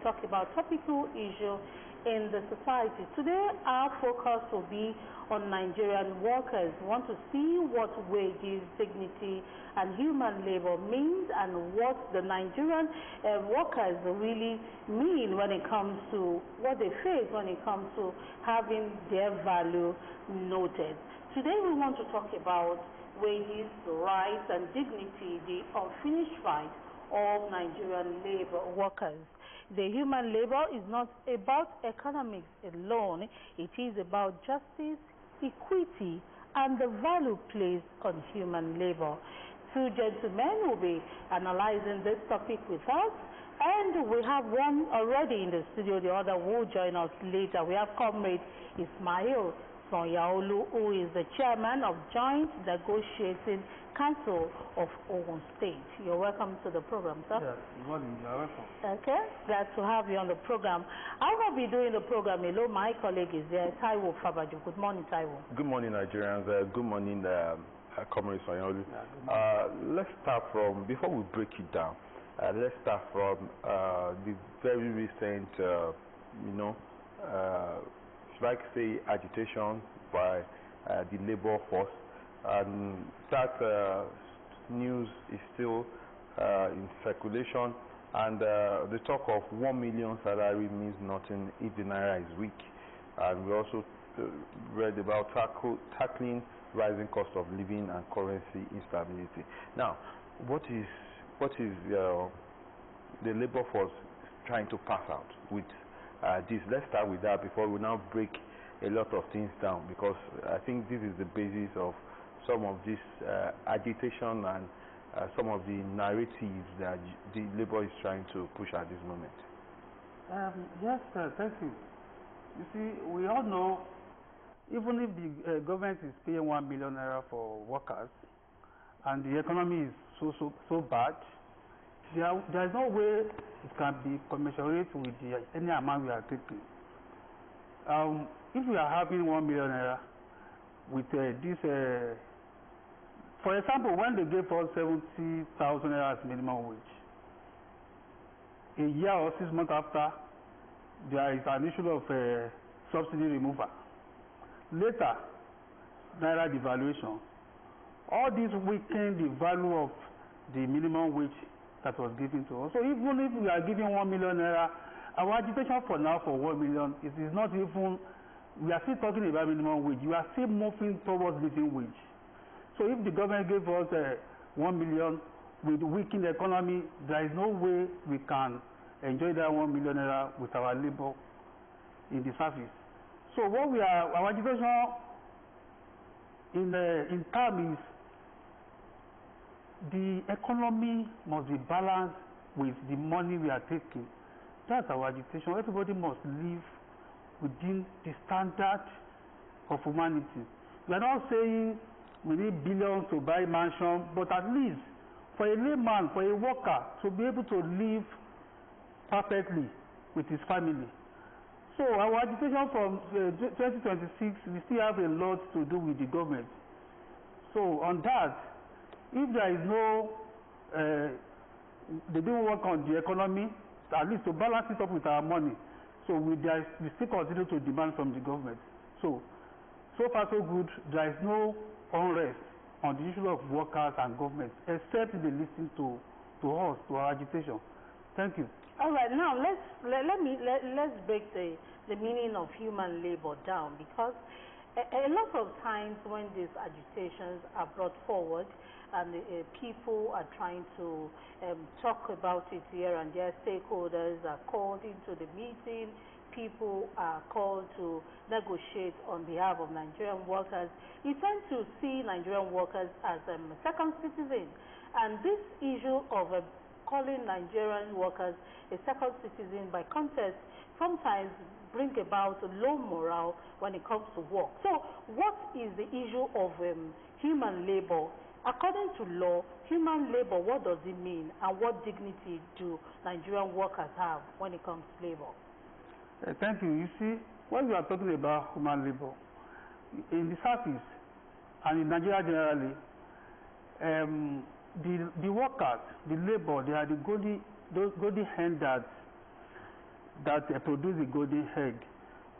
talk about topical issue in the society. Today, our focus will be on Nigerian workers. We want to see what wages, dignity, and human labor means, and what the Nigerian workers really mean when it comes to what they face when it comes to having their value noted. Today, we want to talk about wages, rights, and dignity, the unfinished fight of Nigerian labor workers. The human labor is not about economics alone. It is about justice, equity, and the value placed on human labor. Two gentlemen will be analyzing this topic with us, and we have one already in the studio. The other will join us later. We have Comrade Ismail Sonyaolu, who is the chairman of Joint Negotiating Council of Ogun State. You're welcome to the program, sir. Yes, good morning. You're welcome. Okay, glad to have you on the program. I will be doing the program alone. My colleague is there, Taiwo Fabajo. Good morning, Taiwo. Good morning, Nigerians. Good morning, Comrade Sonyaolu. Let's start from, before we break it down, let's start from the very recent, like say agitation by the labor force, and that news is still in circulation, and the talk of 1 million salary means nothing if the naira is weak. And we also read about tackling rising cost of living and currency instability. Now, what is the labor force trying to pass out with this? Let's start with that before we now break a lot of things down, because I think this is the basis of some of this agitation and some of the narratives that the labor is trying to push at this moment. Yes, thank you. You see, we all know, even if the government is paying 1 million naira for workers and the economy is so bad, there is no way it can be commensurate with any amount we are taking. If we are having 1 million naira with this, for example, when they gave us 70,000 naira as minimum wage, a year or 6 months after, there is an issue of subsidy removal. Later, naira devaluation. All this weaken the value of the minimum wage that was given to us. So even if we are giving 1 million naira, our agitation for now for 1 million, it is not even, we are still talking about minimum wage. You are still moving towards living wage. So if the government gave us 1 million with weakened economy, there is no way we can enjoy that 1 million naira with our labor in the service. So what we are, our agitation in terms is, the economy must be balanced with the money we are taking. That's our agitation. Everybody must live within the standard of humanity. We are not saying we need billions to buy mansion, but at least for a layman, for a worker to be able to live perfectly with his family. So our agitation from 2026, we still have a lot to do with the government. So on that, if there is no, they don't work on the economy, at least to balance it up with our money. So we still continue to demand from the government. So far so good. There is no unrest on the issue of workers and government, except they listen to us, to our agitation. Thank you. All right, now let's break the meaning of human labor down, because a lot of times when these agitations are brought forward and people are trying to talk about it here and there, stakeholders are called into the meeting, people are called to negotiate on behalf of Nigerian workers, you tend to see Nigerian workers as second citizens. And this issue of calling Nigerian workers a second citizen by contest sometimes bring about low morale when it comes to work. So what is the issue of human labor? According to law, human labor, what does it mean, and what dignity do Nigerian workers have when it comes to labor? Thank you. You see, when we are talking about human labor, in the service and in Nigeria generally, the workers, the labor, they are the golden hand that that produce a golden egg.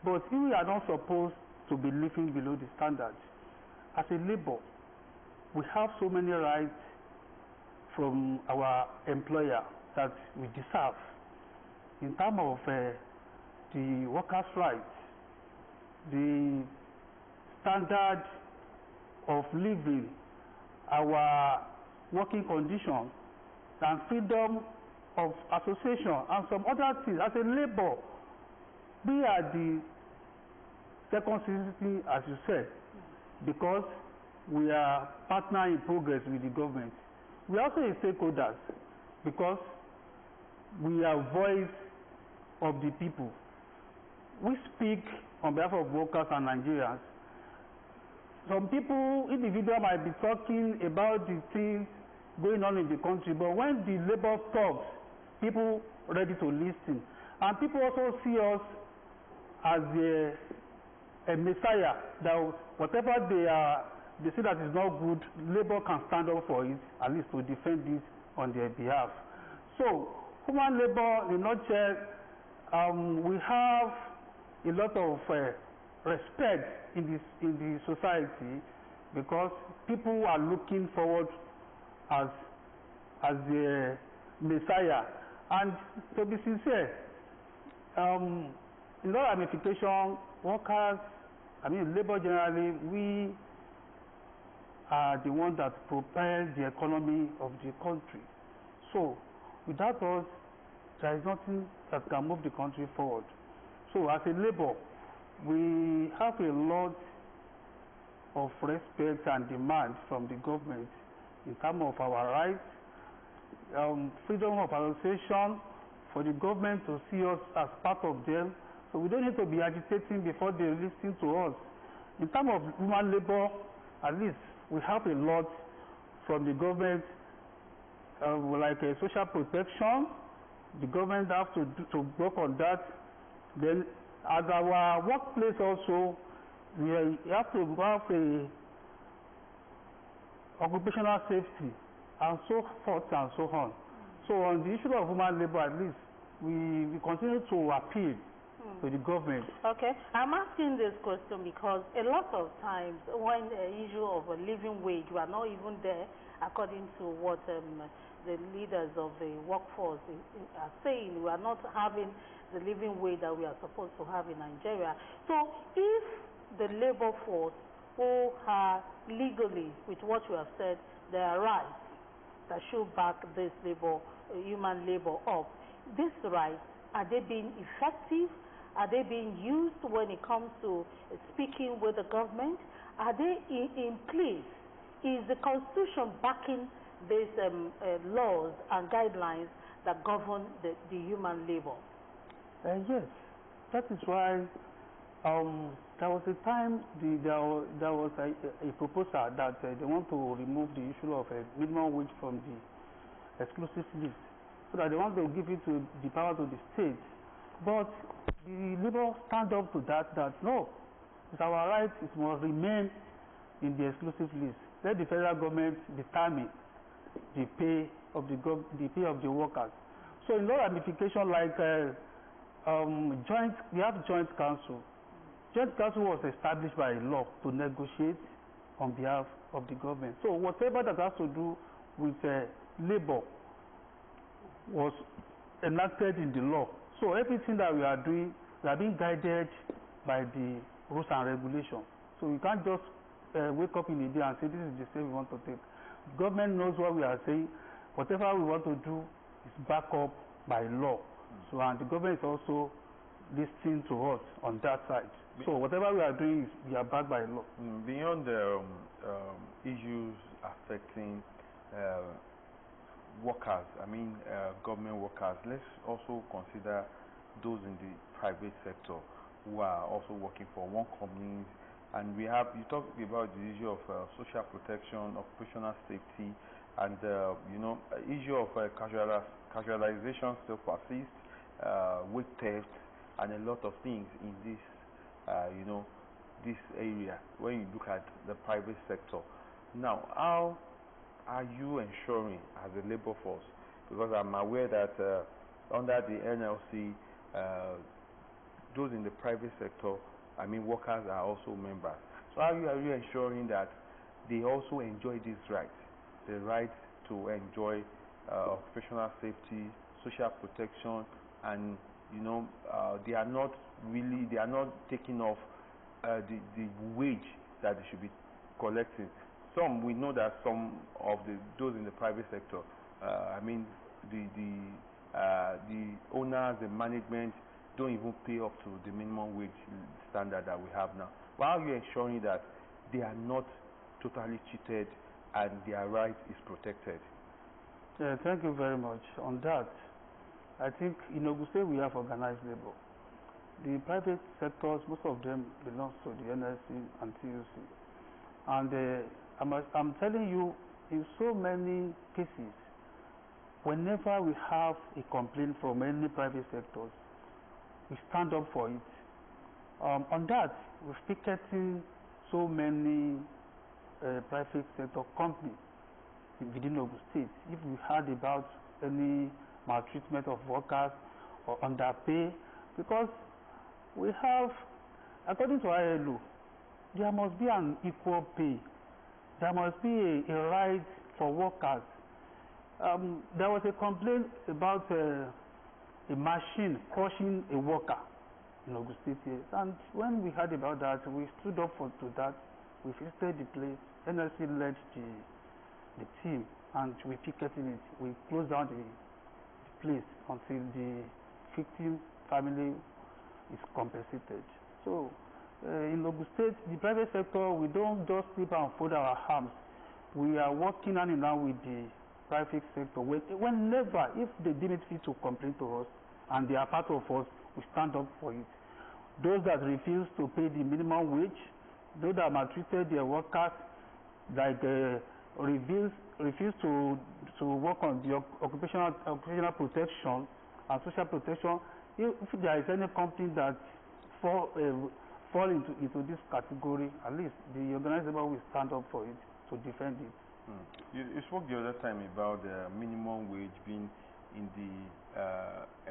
But if we are not supposed to be living below the standard, as a labor, we have so many rights from our employer that we deserve in terms of the workers' rights, the standard of living, our working conditions, and freedom of association, and some other things. As a labor, we are the second citizen, as you said, because we are partner in progress with the government. We are also a stakeholders because we are voice of the people. We speak on behalf of workers and Nigerians. Some people, individuals, might be talking about the things going on in the country, but when the labor talks, people ready to listen. And people also see us as a messiah, that whatever they say that is not good, labor can stand up for it, at least to defend it on their behalf. So, human labor, in a nutshell, we have a lot of respect in the society, because people are looking forward as the messiah. And to be sincere, in all ramification, workers, labor generally, we are the ones that propel the economy of the country. So, without us, there is nothing that can move the country forward. So, as a labor, we have a lot of respect and demand from the government in terms of our rights, freedom of association, for the government to see us as part of them. So we don't need to be agitating before they listen to us. In terms of human labor, at least we have a lot from the government, like social protection. The government has to work on that. Then at our workplace also, we have to have a occupational safety, and so forth and so on. So on the issue of human labor, at least we continue to appeal to the government. Okay, I'm asking this question because a lot of times when the issue of a living wage, we are not even there according to what the leaders of the workforce are saying. We are not having the living wage that we are supposed to have in Nigeria. So if the labor force who are legally, with what you have said, their rights that should back this labor, human labor up, these rights, are they being effective? Are they being used when it comes to speaking with the government? Are they in place? Is the Constitution backing these laws and guidelines that govern the human labor? Yes, that is why there was a time there was a proposal that they want to remove the issue of a minimum wage from the exclusive list, so that they want to give it to the power to the state. But the labor stand up to that no, it's our right, it must remain in the exclusive list. Let the federal government determine the pay of the workers. So in law ramification, like we have joint council. Joint council was established by law to negotiate on behalf of the government. So whatever that has to do with labor was enacted in the law. So everything that we are doing, we are being guided by the rules and regulations. So we can't just wake up in a day and say this is the step we want to take. The government knows what we are saying. Whatever we want to do is backed up by law. So, and the government is also listening to us on that side. So whatever we are doing is we are backed by law. Beyond the issues affecting workers, government workers, let's also consider those in the private sector who are also working for one company. And you talked about the issue of social protection, occupational safety, and issue of casualization still persists, wage theft, and a lot of things in this this area when you look at the private sector. Now, how are you ensuring as a labor force, because I'm aware that under the NLC those in the private sector, I mean workers, are also members. So how are you ensuring that they also enjoy these rights, the right to enjoy occupational safety, social protection, and they are not taking off the wage that they should be collecting. We know that some of those in the private sector, I mean the owners, the management, don't even pay up to the minimum wage standard that we have now. Why are you ensuring that they are not totally cheated and their right is protected? Thank you very much. On that, I think in Ogun State we have organized labor. The private sectors, most of them belong to the NLC and TUC. And I'm telling you, in so many cases, whenever we have a complaint from any private sectors, we stand up for it. On that, we're picketing so many private sector companies within Ogun State. If we heard about any maltreatment of workers or underpay, because we have, according to ILO, there must be an equal pay. There must be a right for workers. There was a complaint about a machine crushing a worker in Ogun State here. And when we heard about that, we stood up to that. We visited the place. NLC led the team, and we picketed it. We closed down the place until the victim family is compensated. So in Ogun State, the private sector, we don't just sleep and fold our arms. We are working hand in hand with the private sector. Whenever, if they deem it fit to complain to us and they are part of us, we stand up for it. Those that refuse to pay the minimum wage, those that maltreated their workers, like refuse to work on the occupational protection and social protection. If there is any company that fall into this category, at least the organized labor will stand up for it to defend it. You spoke the other time about the minimum wage being in the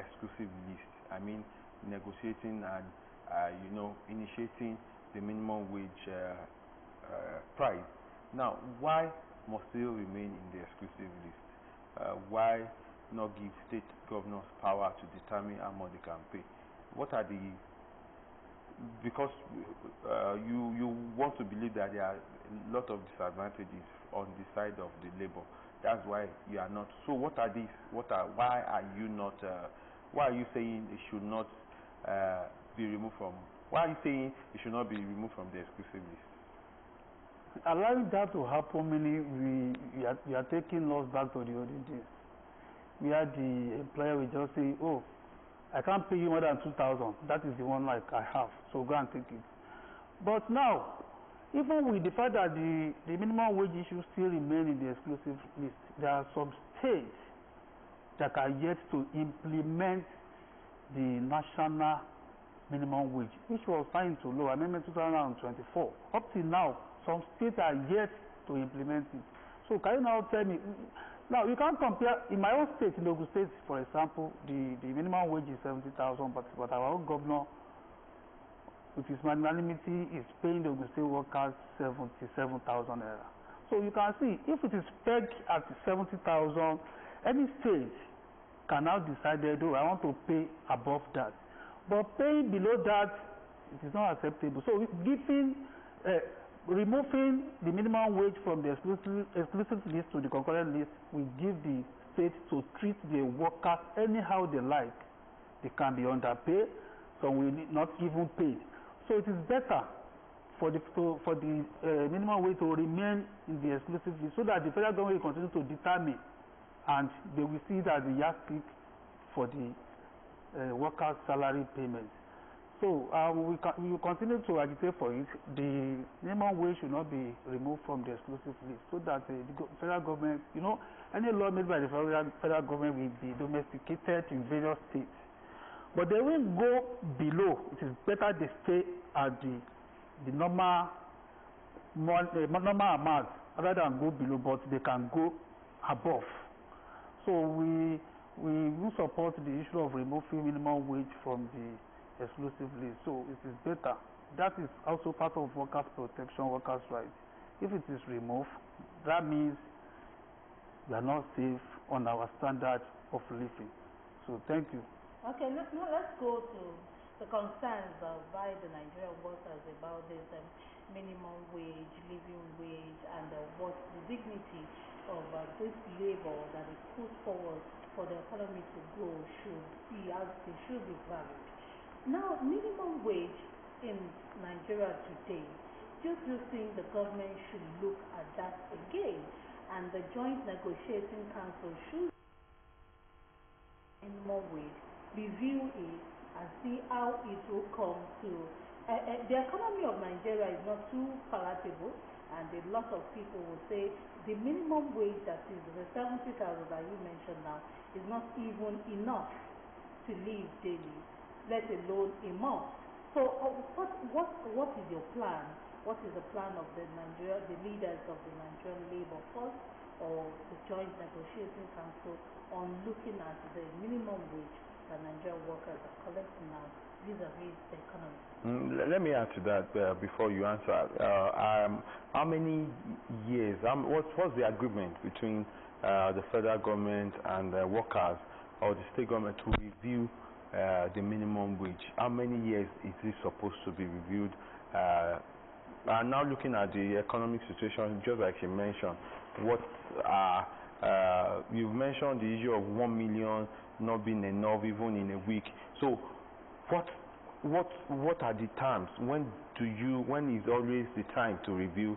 exclusive list. I mean, negotiating and initiating the minimum wage price. Now, why must it remain in the exclusive list? Why not give state governors power to determine how much they can pay? What are the, because you want to believe that there are a lot of disadvantages on the side of the labor. That's why you are not. So what are these? Why are you not? Why are you saying it should not be removed from? Why are you saying it should not be removed from the exclusive list? Allowing that to happen, meaning we are taking laws back to the olden days. Where the employer will just say, "Oh, I can't pay you more than 2,000. That is the one like I have. So go and take it." But now, even with the fact that the minimum wage issue still remain in the exclusive list, there are some states that are yet to implement the national minimum wage, which was signed into law, Amendment 2024. Up till now, some states are yet to implement it. So can you now tell me? Now you can't compare. In my own state, in Ogun State, for example, the minimum wage is 70,000, but our own governor, with his magnanimity, is paying the Ogun State workers 77,000 naira. So you can see, if it is pegged at 70,000, any state can now decide, "Oh, I want to pay above that." But paying below that, it is not acceptable. So removing the minimum wage from the exclusive list to the concurrent list will give the state to treat the workers anyhow they like. They can be underpaid, some will not even paid. So it is better for the minimum wage to remain in the exclusive list, so that the federal government will continue to determine, and they will see that the yardstick for the workers' salary payment. So we will continue to agitate for it. The minimum wage should not be removed from the exclusive list, so that the federal government, any law made by the federal government will be domesticated in various states. But they will go below. It is better they stay at the normal amount rather than go below, but they can go above. So we we do support the issue of removing minimum wage from the exclusive list. So it is better. That is also part of workers' protection, workers' rights. If it is removed, that means we are not safe on our standard of living. So thank you. Okay, now let's go to the concerns by the Nigerian workers about this minimum wage, living wage, and what the dignity of this labor that is put forward for the economy to grow should be, as it should be valued. Now, minimum wage in Nigeria today, do you think the government should look at that again, and the Joint Negotiating Council should minimum wage, review it, and see how it will come to. The economy of Nigeria is not too palatable, and a lot of people will say the minimum wage that is the 70,000 that you mentioned now is not even enough to live daily, let alone a month. So what is your plan? What is the plan of the leaders of the Nigerian Labour Force or the Joint Negotiating Council on looking at the minimum wage that Nigerian workers are collecting now vis-a-vis the economy? Let me add to that before you answer. How many years, what's the agreement between the federal government and the workers or the state government to review the minimum wage? How many years is this supposed to be reviewed? And now looking at the economic situation, just like you mentioned, you've mentioned the issue of 1 million not being enough even in a week. So what are the times? When is always the time to review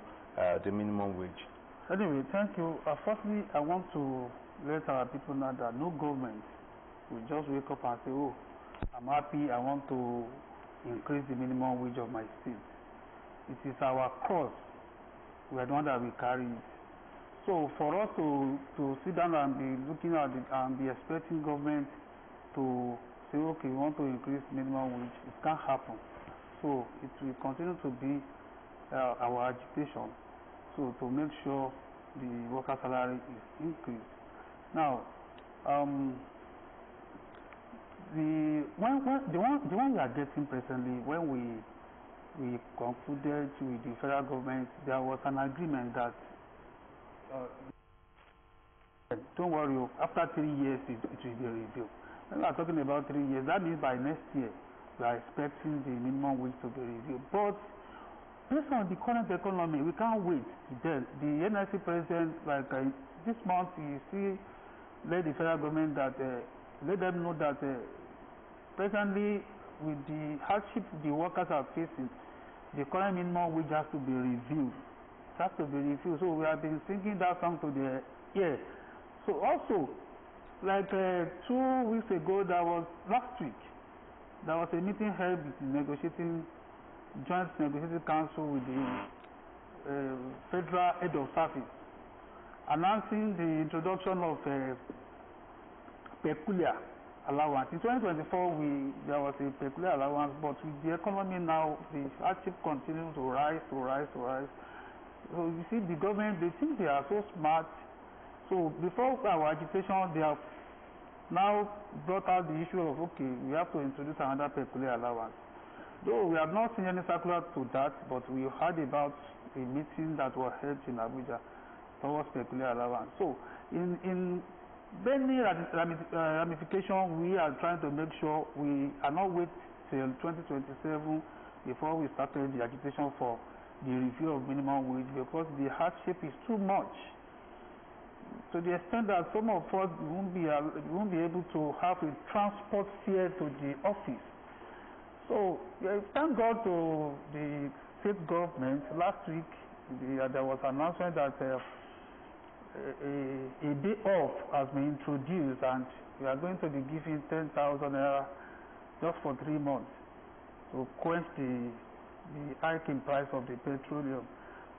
the minimum wage? Anyway, thank you. Firstly, I want to let our people know that no government will just wake up and say, oh, I'm happy, I want to increase the minimum wage of my state. It is our cross. We are the one that will carry it. So for us to sit down and be looking at it and be expecting government to say, okay, we want to increase minimum wage, it can't happen. So it will continue to be our agitation. So to make sure the worker salary is increased. Now, the one we are getting presently, when we concluded with the federal government, there was an agreement that don't worry, after 3 years it will be reviewed. When we are talking about 3 years, that means by next year we are expecting the minimum wage to be reviewed. But based on the current economy, we can't wait. Then the NIC president, like this month, you see, let the federal government that let them know that presently, with the hardship the workers are facing, the current minimum wage has to be reviewed. It has to be reviewed. So we have been singing that song to the ear. So also, like 2 weeks ago, last week, there was a meeting held with the Joint Negotiating Council with the Federal Head of Service, announcing the introduction of peculiar allowance. In 2024, there was a peculiar allowance, but with the economy now, the hardship continues to rise. So you see, the government, they think they are so smart. So before our agitation, they have now brought out the issue of, okay, we have to introduce another peculiar allowance. Though we have not seen any circular to that, but we heard about a meeting that was held in Abuja towards peculiar allowance. So in many ramifications, we are trying to make sure we are not wait till 2027 before we started the agitation for the review of minimum wage, because the hardship is too much. To the extent that some of us won't be able to have a transport fare to the office. So thank God to the state government. Last week there was an announcement that a day off has been introduced, and we are going to be giving 10,000 naira just for 3 months to quench the hike in price of the petroleum.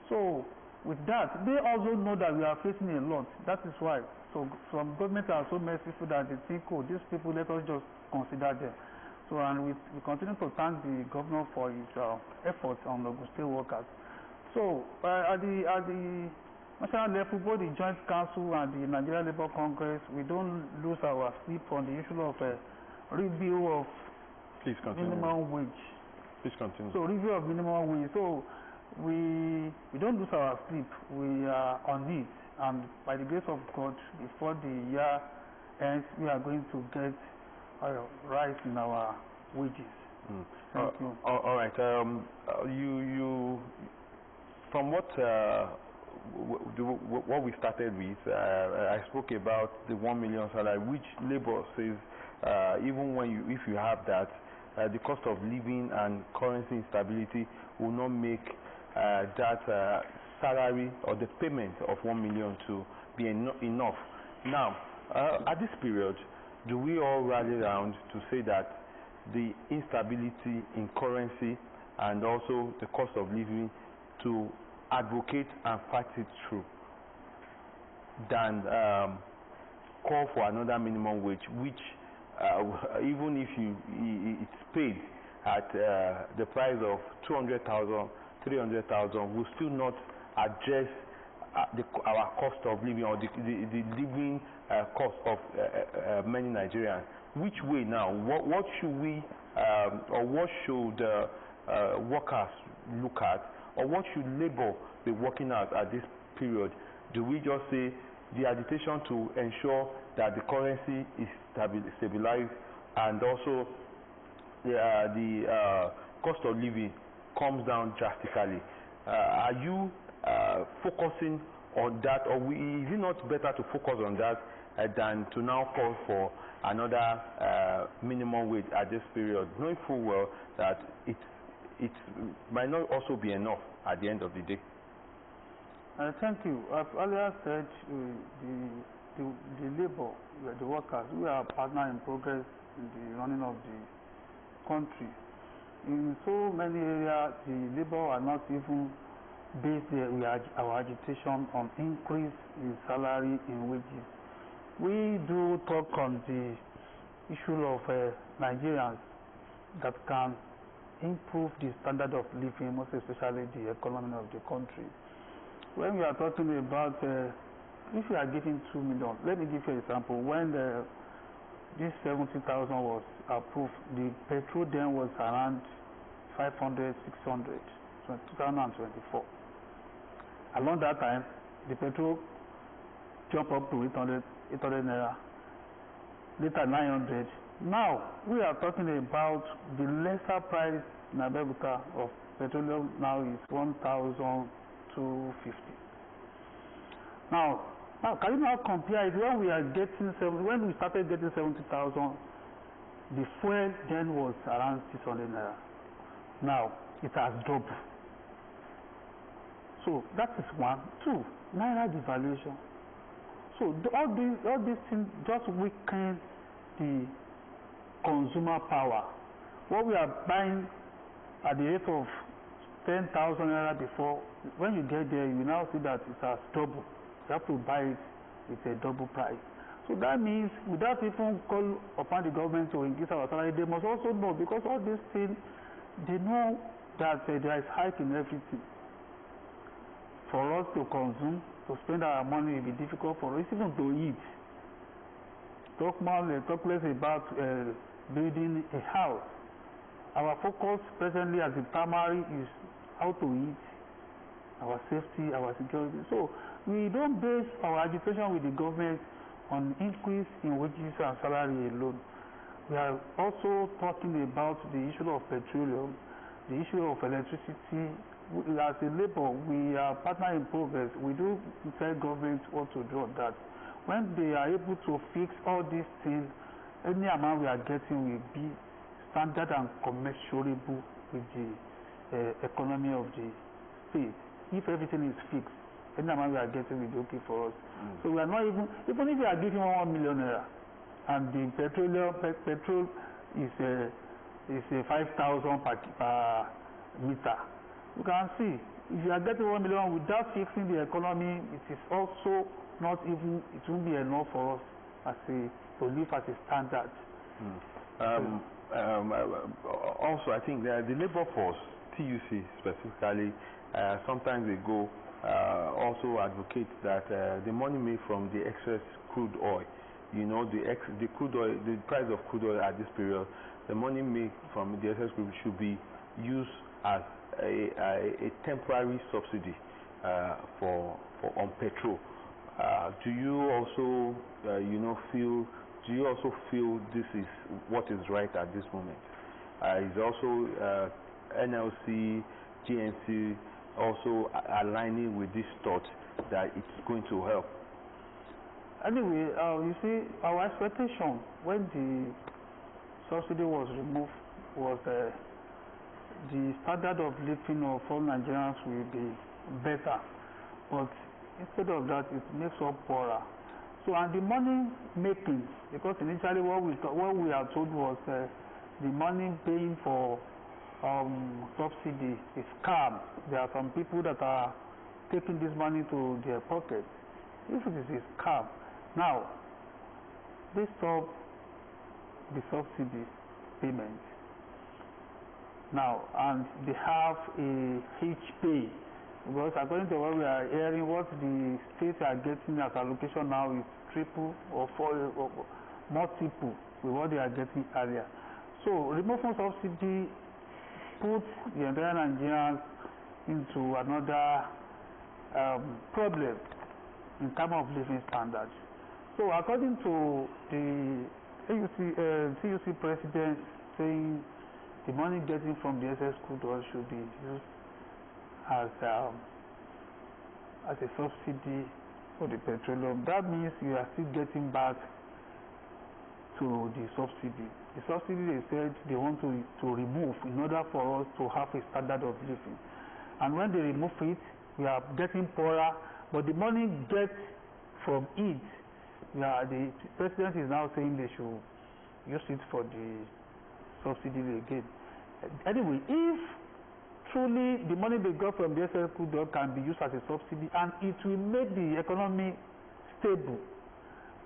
So with that, they also know that we are facing a lot. That is why. So some government are so merciful that they think, oh, these people, let us just consider them. So, and we continue to thank the governor for his efforts on the state workers. So national level, both the Joint Council and the Nigerian Labour Congress, we don't lose our sleep on the issue of review of minimum wage. Please continue. So review of minimum wage. So we don't lose our sleep. We are on it, and by the grace of God, before the year ends, we are going to get a rise in our wages. Thank you. All right. You from what we started with, I spoke about the 1 million salary, which Labour says even when if you have that, the cost of living and currency instability will not make that salary or the payment of 1 million to be enough. Now, at this period, do we all rally around to say that the instability in currency and also the cost of living to advocate and fight it through than call for another minimum wage, which even if it's paid at the price of 200,000, 300,000, will still not address our cost of living or the living cost of many Nigerians. Which way now? What should we or what should workers look at, or what should Labour be working at this period? Do we just say the agitation to ensure that the currency is stabilized and also the cost of living comes down drastically? Are you focusing on that, or is it not better to focus on that than to now call for another minimum wage at this period, knowing full well that it might not also be enough at the end of the day? Thank you. I've earlier said the Labour, the workers, we are a partner in progress in the running of the country. In so many areas, the Labour are not even based our agitation on increase in salary, in wages. We do talk on the issue of Nigerians that can improve the standard of living, most especially the economy of the country. When we are talking about, if you are getting 2 million, let me give you an example. When this 70,000 was approved, the petrol then was around 500, 600, so 2024. Along that time, the petrol jumped up to 800 naira, later 900. Now, we are talking about the lesser price in Abeokuta of petroleum now is 1,250. Now, can you now compare it? When we are getting when we started getting 70,000, the fuel then was around 600 naira. Now it has doubled. So that is one. Two, naira devaluation. So all these things just weaken the consumer power. What we are buying at the rate of 10,000 naira before, when you get there, you now see that it has doubled. You have to buy it with a double price. So that means without even call upon the government to increase our salary, they must also know, because all these things, they know that there is hike in everything. For us to consume, to spend our money will be difficult for us, even to eat. Talk less about building a house. Our focus presently as the primary is how to eat, our safety, our security. So we don't base our agitation with the government on increase in wages and salary alone. We are also talking about the issue of petroleum, the issue of electricity. As a Labour, we are partner in progress. We do tell government what to do on that. When they are able to fix all these things, any amount we are getting will be standard and commensurable with the economy of the state. If everything is fixed, any amount we are getting will be okay for us. So we are not even if we are giving 1 million naira, and the petrol is 5,000 per meter. You can see, if you are getting 1 million without fixing the economy, it is also not even, it won't be enough for us to live as a standard. Also, I think the labor force, TUC specifically, sometimes ago, also advocates that the money made from the excess crude oil, you know, the crude oil, the price of crude oil at this period, the money made from the excess crude should be used as a temporary subsidy on petrol. Do you also, do you also feel this is what is right at this moment? Is also NLC, GNC also aligning with this thought that it's going to help? Anyway, you see, our expectation when the subsidy was removed was the standard of living of all Nigerians will be better, but instead of that, it makes us poorer. So, and the money making, because initially what we are told was the money paying for subsidy is scam. There are some people that are taking this money to their pocket. If it is a scam, now they stop the subsidy payment now, and they have a huge pay, because according to what we are hearing, what the states are getting as allocation now is triple or four or multiple with what they are getting earlier. So removing subsidy puts the entire Nigerians into another problem in terms of living standards. So according to the CUC president saying the money getting from the excess crude oil should be used as a subsidy for the petroleum, that means you are still getting back to the subsidy. The subsidy, they said they want to remove in order for us to have a standard of living. And when they remove it, we are getting poorer, but the money get from it, the president is now saying they should use it for the subsidy again. Anyway, if truly the money they got from the excess crude oil can be used as a subsidy, and it will make the economy stable,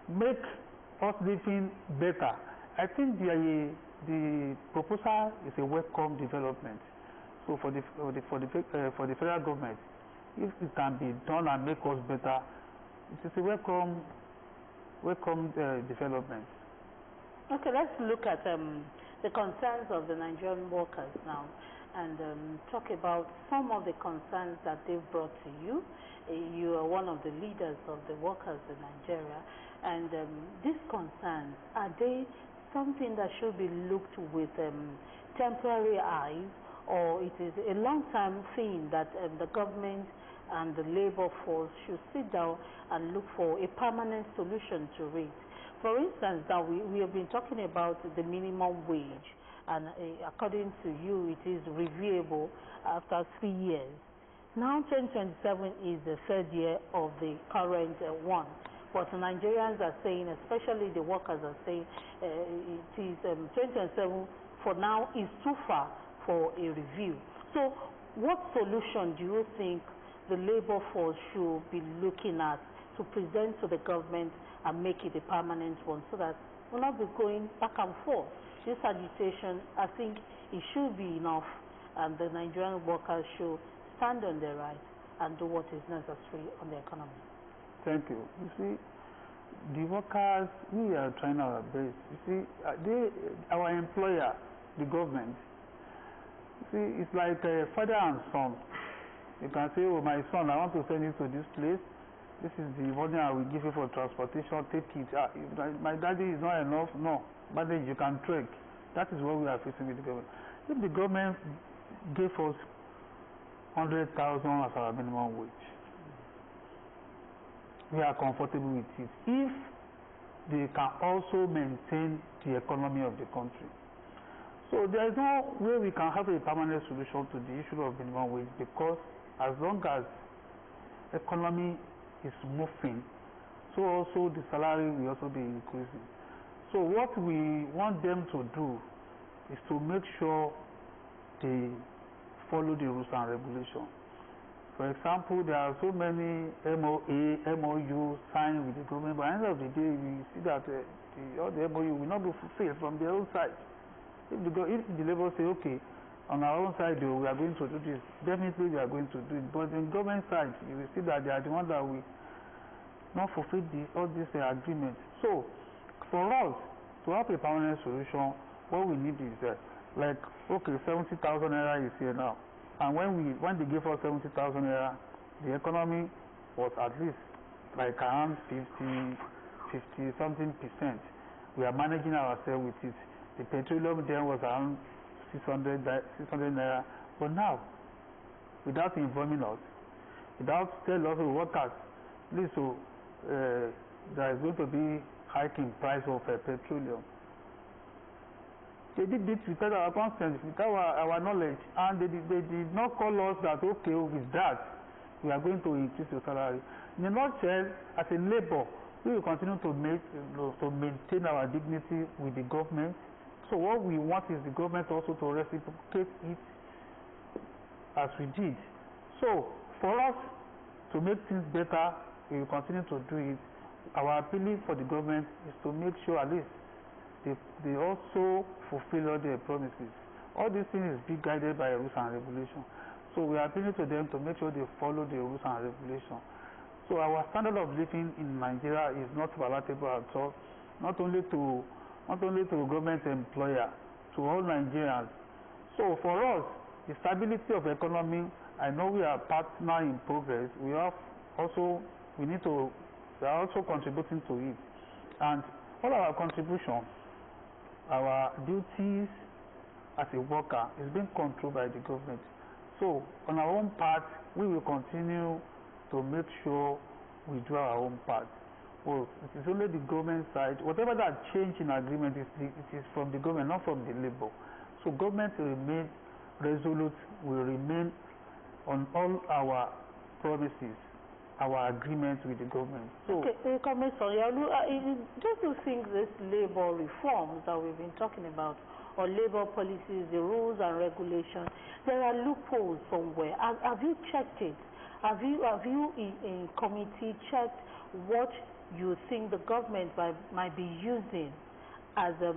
make us living better, I think the proposal is a welcome development. So for the federal government, if it can be done and make us better, it is a welcome development. Okay, let's look at the concerns of the Nigerian workers now, and talk about some of the concerns that they've brought to you. You are one of the leaders of the workers in Nigeria, and these concerns, are they something that should be looked with temporary eyes, or it is a long-term thing that the government and the labor force should sit down and look for a permanent solution to it? For instance, now we have been talking about the minimum wage, and according to you, it is reviewable after 3 years. Now 2027 is the third year of the current one. But Nigerians are saying, especially the workers are saying, it is 2027 for now is too far for a review. So what solution do you think the labor force should be looking at to present to the government and make it a permanent one, so that we'll not be going back and forth? This agitation, I think it should be enough, and the Nigerian workers should stand on their rights and do what is necessary on the economy. Thank you. You see, the workers, we are trying our best. You see, our employer, the government, you see, it's like a father and son. You can say, oh, my son, I want to send you to this place. This is the money I will give you for transportation. Take it. My daddy is not enough. No. But then you can trek. That is what we are facing with the government. If the government gave us 100,000 as our minimum wage, we are comfortable with it. If they can also maintain the economy of the country. So there is no way we can have a permanent solution to the issue of minimum wage, because as long as economy is moving, so also the salary will also be increasing. So what we want them to do is to make sure they follow the rules and regulations. For example, there are so many MOU signed with the government, but at the end of the day, we see that all the MOU will not be fulfilled from their own side. If the labor say, okay, On our own side, though, we are going to do this. Definitely, we are going to do it. But on government side, you will see that they are the ones that will not fulfill all these agreements. So, for us to have a permanent solution, what we need is like, okay, 70,000 naira is here now, and when they give us 70,000 naira, the economy was at least like around 50 something percent. We are managing ourselves with it. The petroleum then was around 600 naira, but now, without informing us, without telling us workers, please, so there is going to be hiking price of petroleum. They did it without our consent, without our knowledge, and they did not call us that, okay, with that, we are going to increase your salary. In a nutshell, as a labor, we will continue to maintain our dignity with the government. So what we want is the government also to reciprocate it as we did. So for us to make things better, we will continue to do it. Our appeal for the government is to make sure at least they also fulfill all their promises. All these things is being guided by rules and regulations. So we are appealing to them to make sure they follow the rules and regulations. So our standard of living in Nigeria is not palatable at all, not only to government employer, to all Nigerians. So for us, the stability of economy, I know we are partner in progress. We are also contributing to it, and all our contribution, our duties as a worker is being controlled by the government. So on our own part, we will continue to make sure we do our own part. Well, it is only the government side. Whatever that change in agreement is, it is from the government, not from the labor. So government will remain resolute, will remain on all our promises, our agreements with the government. So, okay, just to think this labor reforms that we've been talking about, or labor policies, the rules and regulations, there are loopholes somewhere. Have you checked it? Have you in committee checked what you think the government might be using as a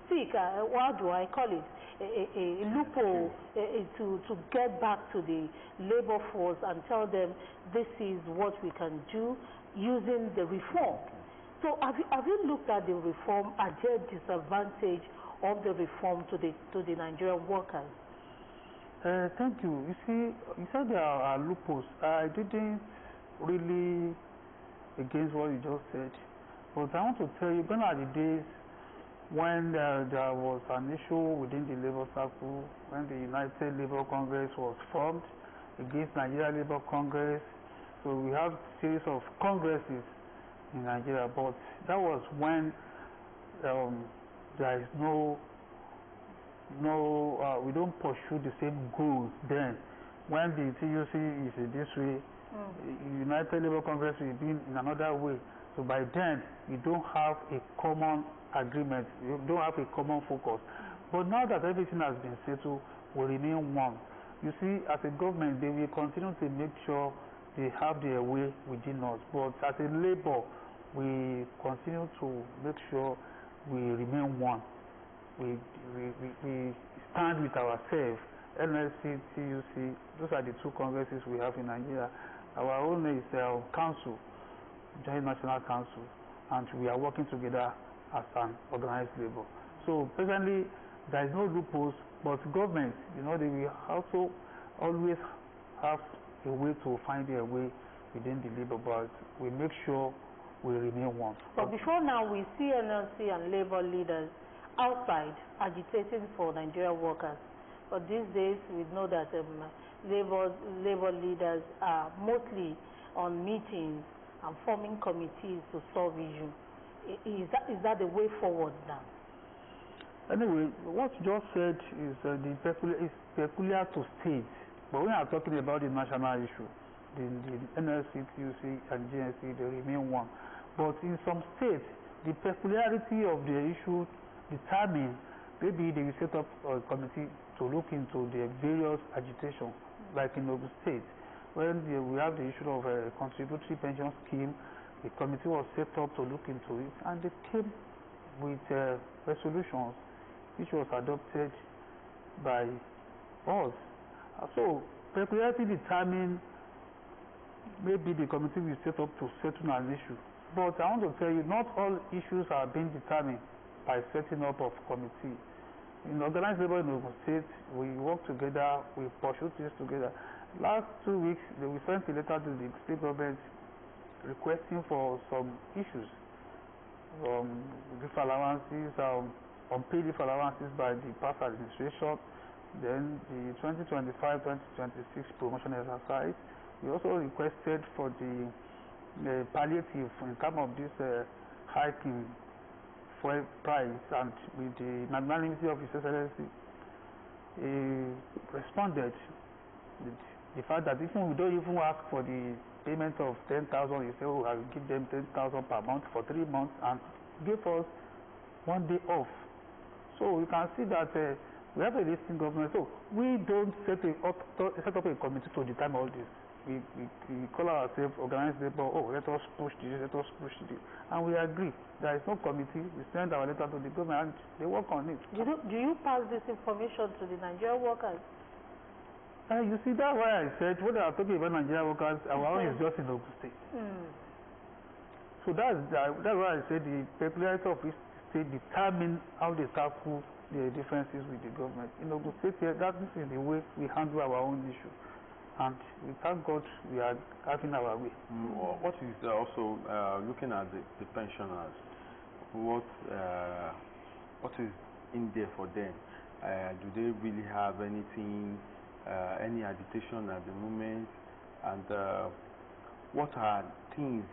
stick, what do I call it, a loophole to get back to the labor force and tell them this is what we can do using the reform? So have you looked at the reform? Are there disadvantage of the reform to the Nigerian workers? Thank you. You see, you said there are loopholes. I didn't really against what you just said, but I want to tell you, gone are the days when there was an issue within the labor circle, when the United Labour Congress was formed against Nigeria Labour Congress. So we have a series of congresses in Nigeria, but that was when there is we don't pursue the same goals then. When the TUC is in this way, United Labour Congress will be in another way. So by then, you don't have a common agreement, you don't have a common focus. But now that everything has been settled, we remain one. You see, as a government, they will continue to make sure they have their way within us. But as a labor, we continue to make sure we remain one. We stand with ourselves. NLC, TUC, those are the two congresses we have in Nigeria. Our own is council, Joint National Council, and we are working together as an organized labor. So presently, there is no loopholes, but government, they will also always have a way to find their way within the labor, but we make sure we remain one. But before now, we see NLC and labor leaders outside agitating for Nigerian workers. But these days, we know that labor leaders are mostly on meetings and forming committees to solve issues. Is that the way forward now? Anyway, what you just said is peculiar to states. But when we are talking about the national issue, the NLC, TUC, and GNC, they remain one. But in some states, the peculiarity of the issue determine maybe they will set up a committee to look into the various agitation, like in Ogun State, when we have the issue of a contributory pension scheme. The committee was set up to look into it, and they came with resolutions which was adopted by us. So peculiarity determine maybe the committee will set up to settle an issue. But I want to tell you, not all issues are being determined by setting up of committee. In organized labor in Ogun State, we work together, we pursue things together. Last 2 weeks, we sent a letter to the state government requesting for some issues, leave allowances, unpaid leave allowances by the past administration, then the 2025-2026 promotion exercise. We also requested for the palliative in terms of this hiking fuel price, and with the magnanimity of His Excellency, he responded with the fact that even we don't even ask for the payment of 10,000, he said, oh, I will give them 10,000 per month for 3 months and give us 1 day off. So you can see that we have a listing government, so we don't set up a committee to determine all this. We call ourselves organized labor. Oh, let us push this, let us push this, and we agree. There is no committee. We send our letter to the government, and they work on it. Do you pass this information to the Nigerian workers? You see, that's why I said when I are talking about Nigerian workers, our own is just in Ogun State. So that's why I said the peculiarity of each state determine how they tackle the differences with the government. In Ogun State, this is the way we handle our own issue. And we thank God we are having our way. What is also looking at the pensioners? What is in there for them? Do they really have anything, any agitation at the moment? And what are things?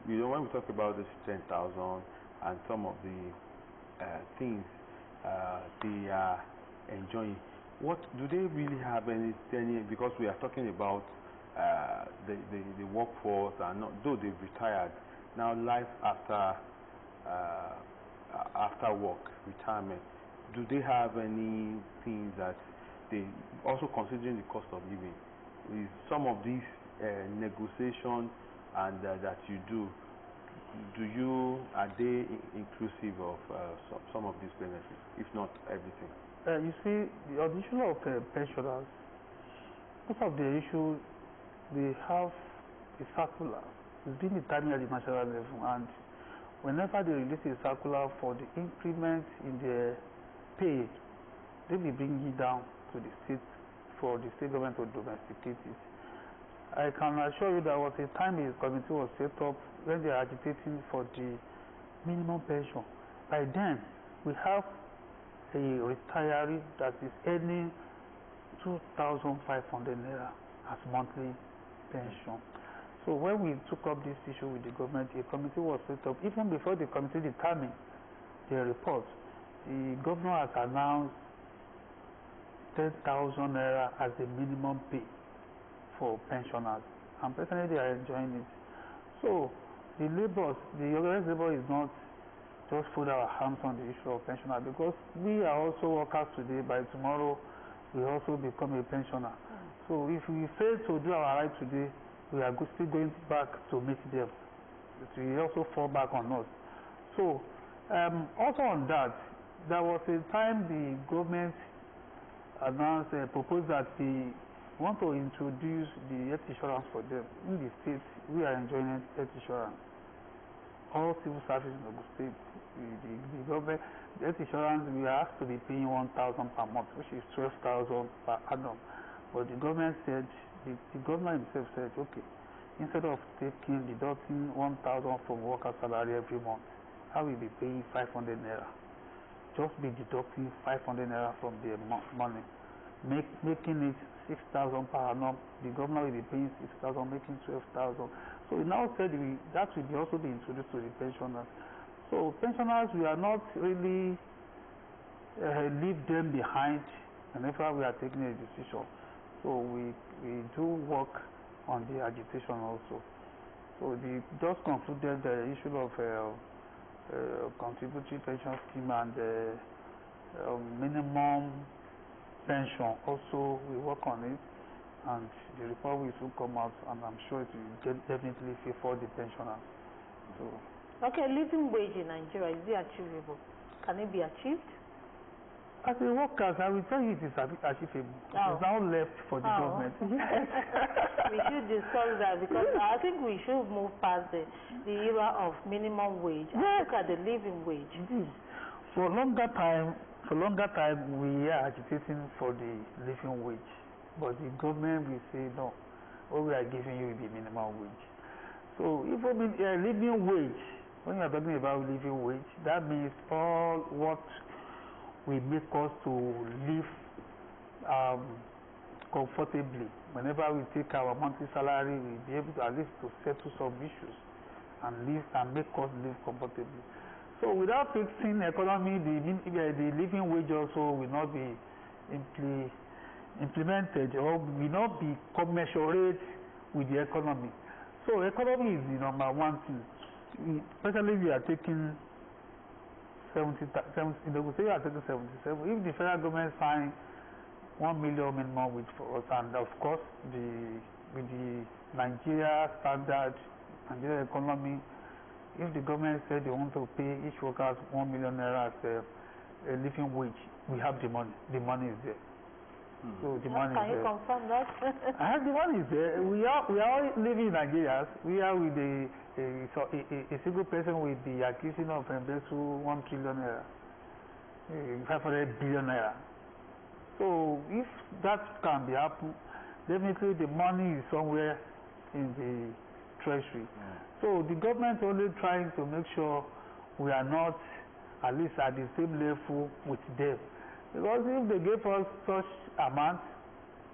When we talk about this 10,000 and some of the things they are enjoying. What do they really have any? Because we are talking about the workforce, and not, though they've retired, now life after work, retirement. Do they have anything that they also, considering the cost of living, is some of these negotiations and that you do? Are they inclusive of some of these benefits, if not everything? You see, the issue of pensioners, most of the issues, they have a circular. It's been determined at the national level, and whenever they release a circular for the increment in their pay, they will bring it down to the state for the state government to domesticate it. I can assure you there was a time a committee was set up when they are agitating for the minimum pension. By then, we have a retiree that is earning 2,500 naira as monthly pension. So when we took up this issue with the government, a committee was set up. Even before the committee determined their report, the governor has announced 10,000 naira as the minimum pay for pensioners, and personally they are enjoying it. So the organized labor is not just put our hands on the issue of pensioner, because we are also workers today. By tomorrow, we also become a pensioner. So if we fail to do our right today, we are still going back to meet them. It will also fall back on us. So also on that, there was a time the government announced, proposed that they want to introduce the health insurance for them. In the state, we are enjoying health insurance. All civil services in Ogun State, the government, the health insurance, we are asked to be paying 1,000 per month, which is 12,000 per annum. But the government said, the governor himself said, okay, instead of deducting 1,000 from workers' salary every month, I will be paying 500 naira. Just be deducting 500 naira from their money, making it 6,000 per annum. The governor will be paying 6,000, making 12,000. So we now said that will also be introduced to the pensioners. So pensioners, we are not really leave them behind whenever we are taking a decision. So we do work on the agitation also. So they just concluded the issue of contributory pension scheme and minimum pension. Also, we work on it, and the report will soon come out, and I'm sure it will definitely favor the pensioners. So, okay, living wage in Nigeria, is it achievable? Can it be achieved? As a workers, I will tell you it is achievable. Oh. It's now left for the government. Yes. We should discuss that because I think we should move past the era of minimum wage and look at the living wage. Indeed. For longer time, we are agitating for the living wage, but the government will say no. What we are giving you will be minimum wage. So if we mean living wage, when you are talking about living wage, that means all what will make us to live comfortably. Whenever we take our monthly salary, we'll be able to at least to settle some issues and live and make us live comfortably. So without fixing the economy, the living wage also will not be implemented or will not be commensurate with the economy. So economy is the number one thing. Especially we are taking 70, they will say we are taking 77. If the federal government sign 1 million minimum wage for us, and of course with the Nigeria standard, Nigeria economy, if the government said they want to pay each worker 1 million naira as a living wage, we have the money. The money is there. So the money Can is you there. confirm that? The money is there. We are all living in Nigeria. We are with a single person will be accusing of embezzle 1 trillion naira, 500 billion naira. So if that can be happen, definitely the money is somewhere in the treasury. So the government only trying to make sure we are not at least at the same level with them. Because if they give us such amount,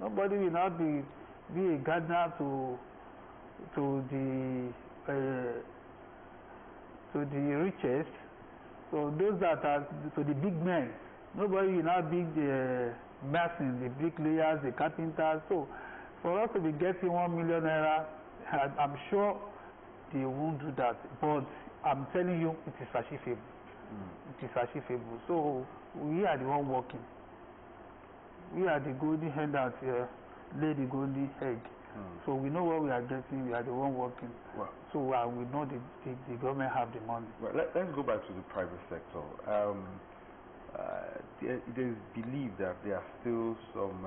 nobody will not be a gardener to the richest. So those that are to the big men, nobody will not be the mason, the bricklayers, the carpenters. So for us to be getting 1 million naira, I'm sure they won't do that. But I'm telling you, it is achievable. It is achievable. So we are the one working. We are the golden hen that lay the golden egg. So we know what we are getting. We are the one working. Well, so we know the government have the money. Well, let's go back to the private sector. It is believed that there are still some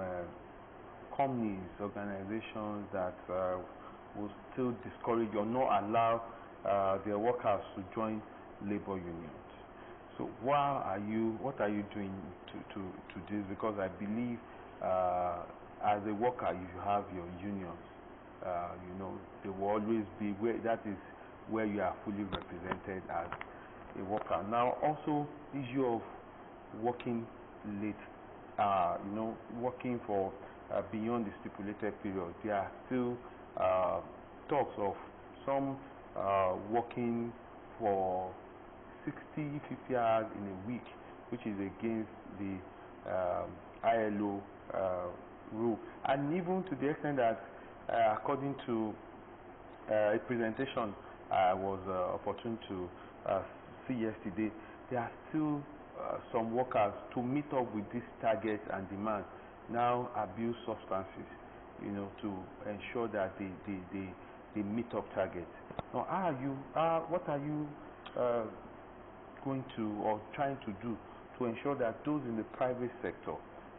companies, organizations that will still discourage or not allow their workers to join labor unions. So what are you doing to this? Because I believe as a worker, you have your unions. You know, there will always be that is where you are fully represented as a worker. Now, also issue of working late. You know, working for beyond the stipulated period. There are still talks of some working for 60-50 hours in a week, which is against the ILO rule, and even to the extent that according to a presentation I was opportune to see yesterday, there are still some workers to meet up with these targets and demands now abuse substances, you know, to ensure that they meet up targets. Now, what are you going to or trying to do to ensure that those in the private sector,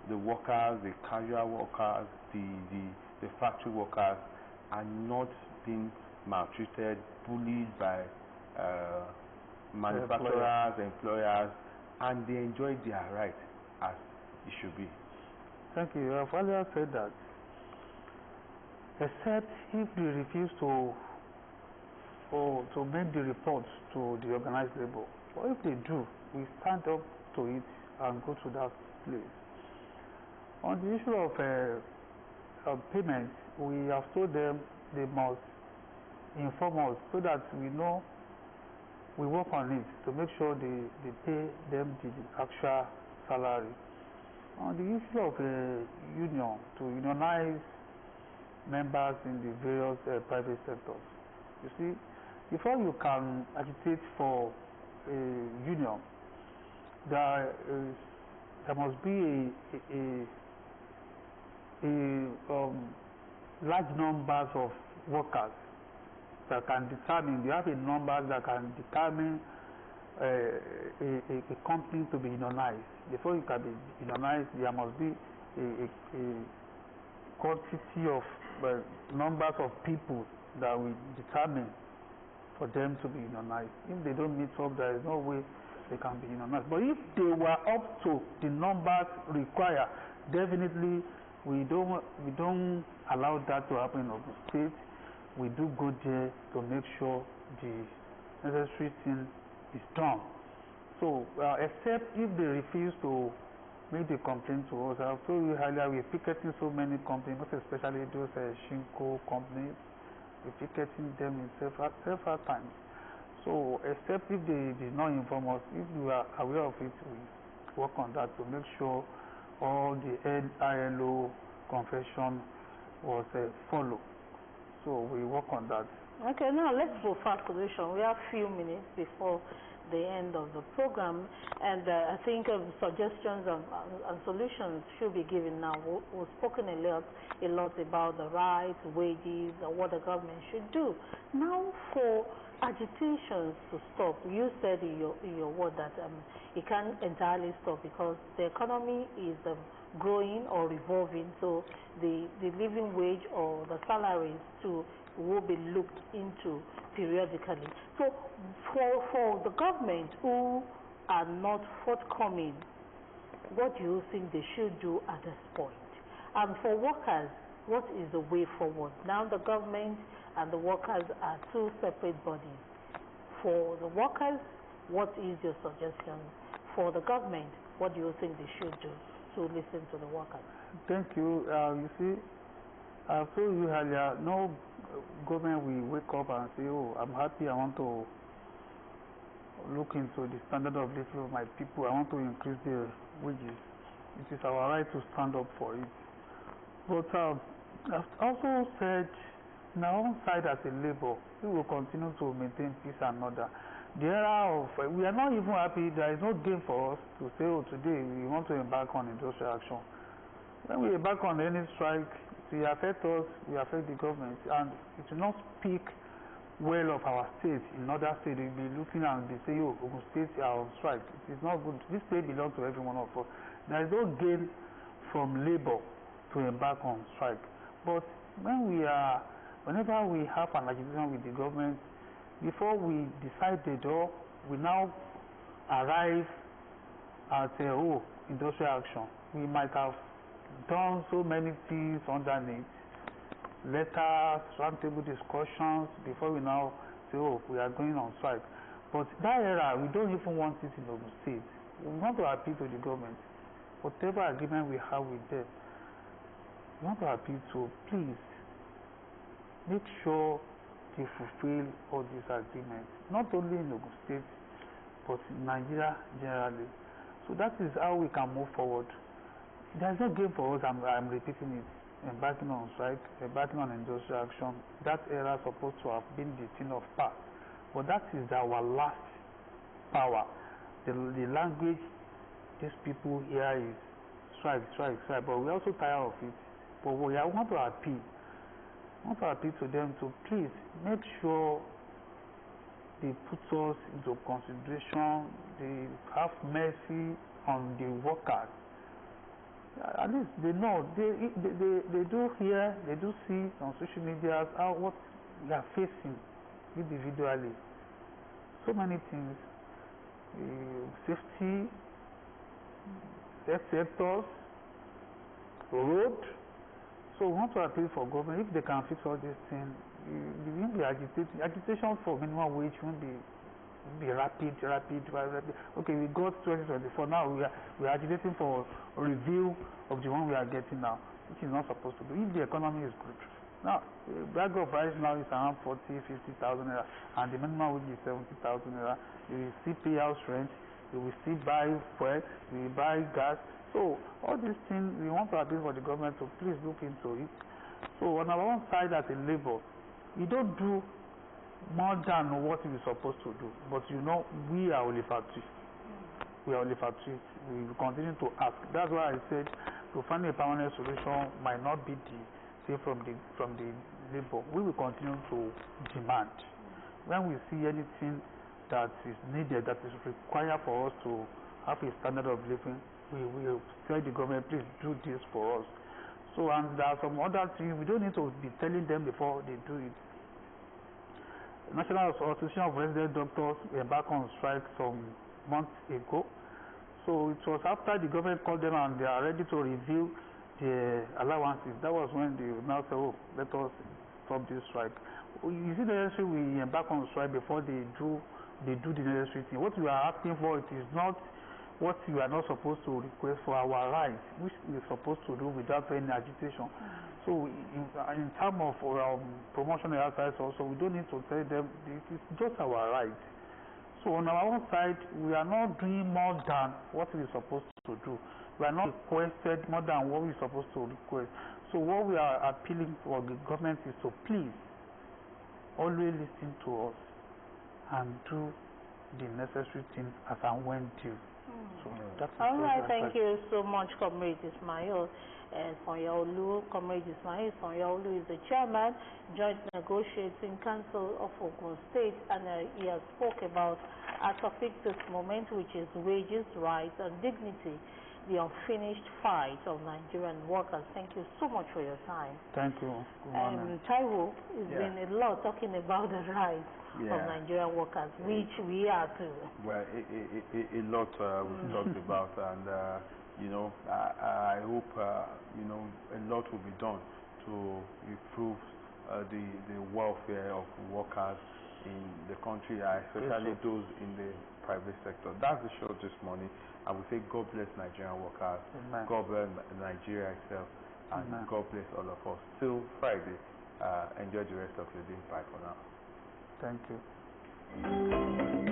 the workers, the casual workers, the factory workers, are not being maltreated, bullied by manufacturers, employers, and they enjoy their rights as it should be? Thank you. I've earlier said that, except if they refuse to make the reports to the organized labor. Or if they do, we stand up to it and go to that place. On the issue of payment, we have told them they must inform us so that we know, we work on it to make sure they pay them the actual salary. On the issue of union, to unionize members in the various private sectors, you see, before you can agitate for a union, there must be large numbers of workers that can determine. You have a number that can determine a company to be unionized. Before you can be unionized, there must be a quantity of numbers of people that will determine for them to be unionized. If they don't meet up, there is no way they can be unionized. But if they were up to the numbers required, definitely we don't allow that to happen in Ogun State. We do go there to make sure the necessary thing is done. So, except if they refuse to make the complaint to us, I've told you earlier, we're picketing so many companies, most especially those Shinko companies. We're picketing them in several times. So, except if they did not inform us, if we are aware of it, we work on that to make sure all the ILO confession was followed. So, we work on that. Okay, now let's go for solution. We have a few minutes before the end of the program, and I think suggestions and solutions should be given now. We've spoken a lot about the rights, wages, what the government should do. Now, for agitations to stop, you said in your word that it can't entirely stop because the economy is growing or revolving, so the living wage or the salaries too will be looked into periodically. So for the government who are not forthcoming, what do you think they should do at this point? And for workers, what is the way forward? Now the government and the workers are two separate bodies. For the workers, what is your suggestion? For the government, what do you think they should do to listen to the workers? Thank you. You see, I told you earlier, no government will wake up and say, oh, I'm happy, I want to look into the standard of living of my people, I want to increase their wages. It is our right to stand up for it. But I've also said, on our own side as a labor, we will continue to maintain peace and order. The era of, we are not even happy, there is no gain for us to say, oh, today we want to embark on industrial action. When we embark on any strike, it will affect us, we affect the government, and it will not speak well of our state. In other states, they will be looking and be saying, oh, Ogun State are on strike. It is not good. This state belongs to every one of us. There is no gain from labor to embark on strike. But whenever we have an agitation with the government, before we decided, we now arrive at industrial action. We might have done so many things underneath, letters, roundtable discussions, before we now say, oh, we are going on strike. But that era, we don't even want it in Ogun State. We want to appeal to the government. Whatever agreement we have with them, we want to appeal to, please, make sure they fulfill all these agreements, not only in Ogun State, but in Nigeria generally. So that is how we can move forward. There's no game for us, I'm repeating it, embarking on strike, embarking on industrial action. That era is supposed to have been the thing of past. But that is our last power. The language these people here is strike, strike, strike. But we're also tired of it. But we want to appeal. I want to appeal to them to please make sure they put us into consideration, they have mercy on the workers. At least they know, they do hear, they do see on social media what we are facing individually. So many things, safety, health sectors, road. So we want to appeal for government, if they can fix all these things, we won't be agitating. Agitation for minimum wage won't be rapid. Okay, we got 2024, now we are agitating for a review of the one we are getting now, which is not supposed to be, if the economy is good. Now, the bag of rice now is around 40,000, 50,000 naira, and the minimum wage is 70,000 naira. You will still pay house rent, you will still buy fuel, you will buy gas. So, all these things, we want to appeal for the government to please look into it. So, on our own side as a labor, we don't do more than what we're supposed to do. But you know, we are only factory. We are only factory. We will continue to ask. That's why I said to find a permanent solution might not be the say from the labor. We will continue to demand. When we see anything that is needed, that is required for us to have a standard of living, we will tell the government, please do this for us. So, and there are some other things we don't need to be telling them before they do it. The National Association of Resident Doctors went back on strike some months ago. So it was after the government called them and they are ready to review the allowances. That was when they now say, oh, let us stop this strike. Is it necessary we embark on strike before they do the necessary thing? What we are asking for, it is not what you are not supposed to request for our rights, which we are supposed to do without any agitation. So in terms of promotional exercise also, we don't need to tell them this is just our right. So on our own side, we are not doing more than what we are supposed to do. We are not requested more than what we are supposed to request. So what we are appealing for the government is to please always listen to us and do the necessary things as and when due. So that's all right, thank you so much, Comrade Ismail. And Sonyaolu, Comrade Ismail Sonyaolu is the chairman, Joint Negotiating Council of Ogun State, and he has spoke about our topic this moment, which is wages, rights, and dignity, the unfinished fight of Nigerian workers. Thank you so much for your time. Thank you. Taiwo, it's been a lot talking about the rights of Nigerian workers, which we are too. Well, a lot we've talked about, and you know, I hope you know, a lot will be done to improve the welfare of workers in the country, especially those in the private sector. That's the show this morning, and we say God bless Nigerian workers, Amen. God bless Nigeria itself, and Amen. God bless all of us. Till Friday, enjoy the rest of your day. Bye for now. Thank you.